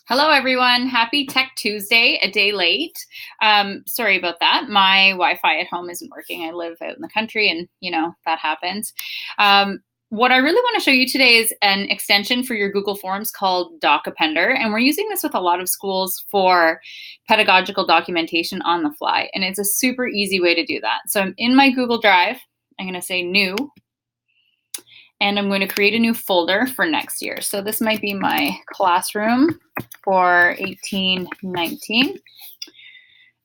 Hello, everyone. Happy Tech Tuesday, a day late. Sorry about that. My Wi-Fi at home isn't working. I live out in the country and, that happens. What I really want to show you today is an extension for your Google Forms called DocAppender. And we're using this with a lot of schools for pedagogical documentation on the fly. And it's a super easy way to do that. So I'm in my Google Drive. I'm going to say New. And I'm going to create a new folder for next year. So this might be my classroom for 18-19.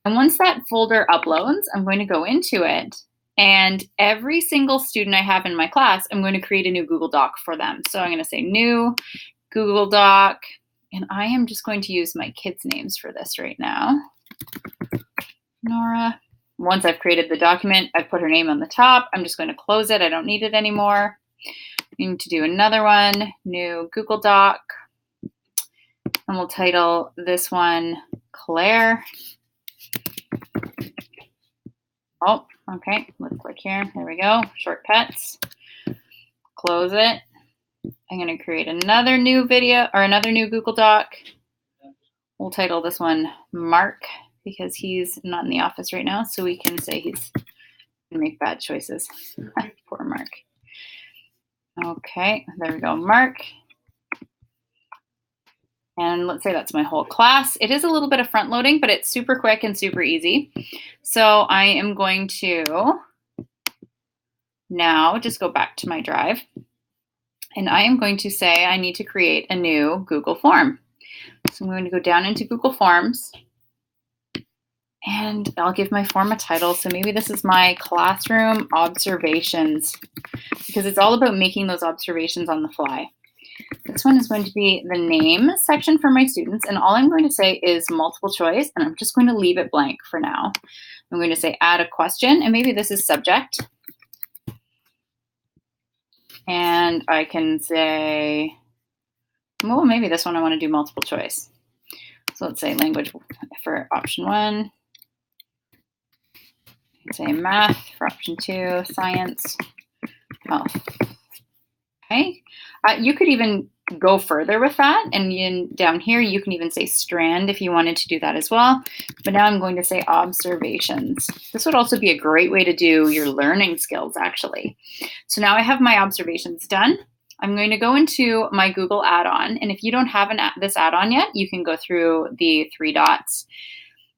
And once that folder uploads, I'm going to go into it. And every single student I have in my class, I'm going to create a new Google Doc for them. So I'm going to say new Google Doc. And I am just going to use my kids' names for this right now. Nora. Once I've created the document, I've put her name on the top. I'm just going to close it. I don't need it anymore. I need to do another one, new Google Doc. And we'll title this one Claire. Oh, okay. Let's click here. There we go. Shortcuts. Close it. I'm going to create another new video or another new Google Doc. We'll title this one Mark because he's not in the office right now. So we can say he's going to make bad choices. Poor Mark. Okay, there we go, Mark. And let's say that's my whole class. It is a little bit of front loading, but it's super quick and super easy. So I am going to now just go back to my drive. And I am going to say I need to create a new Google form. So I'm going to go down into Google Forms. And I'll give my form a title. So maybe this is my classroom observations because it's all about making those observations on the fly. This one is going to be the name section for my students. And all I'm going to say is multiple choice. And I'm just going to leave it blank for now. I'm going to say add a question. And maybe this is subject. And I can say, well, maybe this one I want to do multiple choice. So let's say language for option 1. Say math for option 2, science, health. Okay, you could even go further with that, and down here you can even say strand if you wanted to do that as well. But now I'm going to say observations. This would also be a great way to do your learning skills, actually. So now I have my observations done. I'm going to go into my Google add-on, and if you don't have this add-on yet, you can go through the 3 dots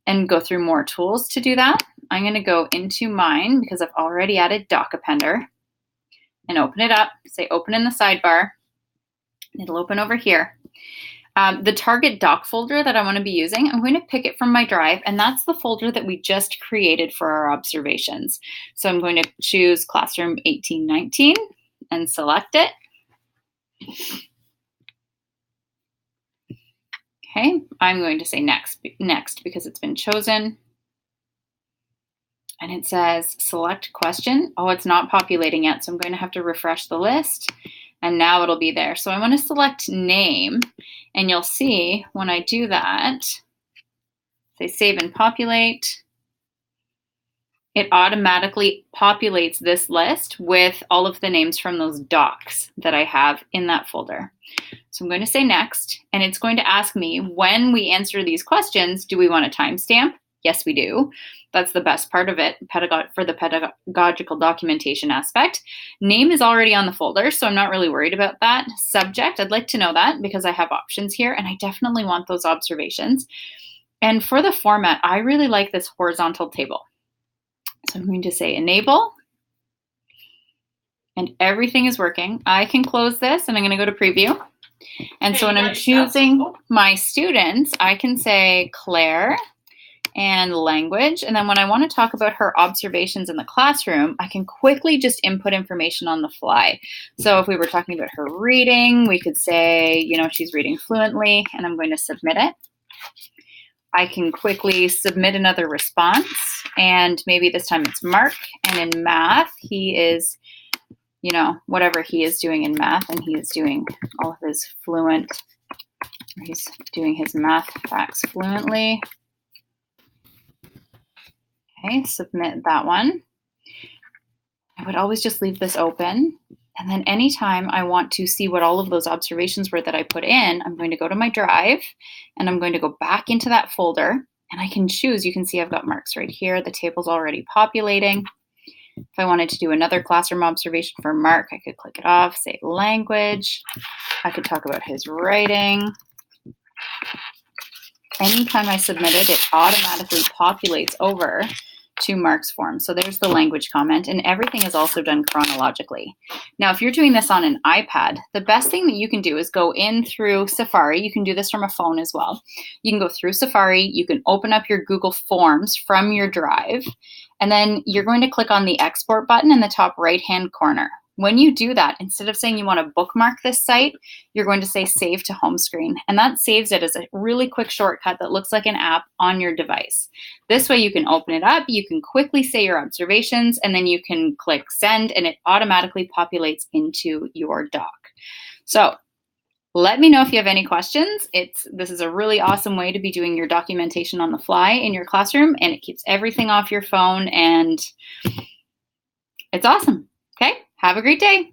and go through more tools to do that. I'm going to go into mine because I've already added DocAppender and open it up. Say open in the sidebar. It'll open over here. The target doc folder that I want to be using, I'm going to pick it from my drive, and that's the folder that we just created for our observations. So I'm going to choose Classroom 18-19 and select it. Okay, I'm going to say next because it's been chosen. And it says select question. Oh, it's not populating yet, so I'm going to have to refresh the list. And now it'll be there. So I want to select name. And you'll see when I do that, say save and populate, it automatically populates this list with all of the names from those docs that I have in that folder. So I'm going to say next, and it's going to ask me when we answer these questions, do we want a timestamp? Yes, we do. That's the best part of it for the pedagogical documentation aspect. Name is already on the folder, so I'm not really worried about that. Subject, I'd like to know that because I have options here, and I definitely want those observations. And for the format, I really like this horizontal table. So I'm going to say enable, and everything is working. I can close this, and I'm going to go to preview. And so when I'm choosing my students, I can say Claire and language. And then when I want to talk about her observations in the classroom, I can quickly just input information on the fly. So if we were talking about her reading, we could say, she's reading fluently, and I'm going to submit it. I can quickly submit another response, and maybe this time it's Mark. And in math, he is, whatever he is doing in math, and he is doing all of his he's doing his math facts fluently. Okay, submit that one. I would always just leave this open. And then anytime I want to see what all of those observations were that I put in, I'm going to go to my drive and I'm going to go back into that folder and I can choose. You can see I've got marks right here. The table's already populating. If I wanted to do another classroom observation for Mark, I could click it off, say language. I could talk about his writing. Anytime I submit it, it automatically populates over to Mark's form. So there's the language comment, and everything is also done chronologically. Now, if you're doing this on an iPad, the best thing that you can do is go in through Safari. You can do this from a phone as well. You can go through Safari, you can open up your Google Forms from your drive, and then you're going to click on the export button in the top right-hand corner. When you do that, instead of saying you want to bookmark this site, you're going to say save to home screen. And that saves it as a really quick shortcut that looks like an app on your device. This way you can open it up, you can quickly say your observations, and then you can click send and it automatically populates into your doc. So let me know if you have any questions. This is a really awesome way to be doing your documentation on the fly in your classroom, and it keeps everything off your phone, and it's awesome. Okay, have a great day.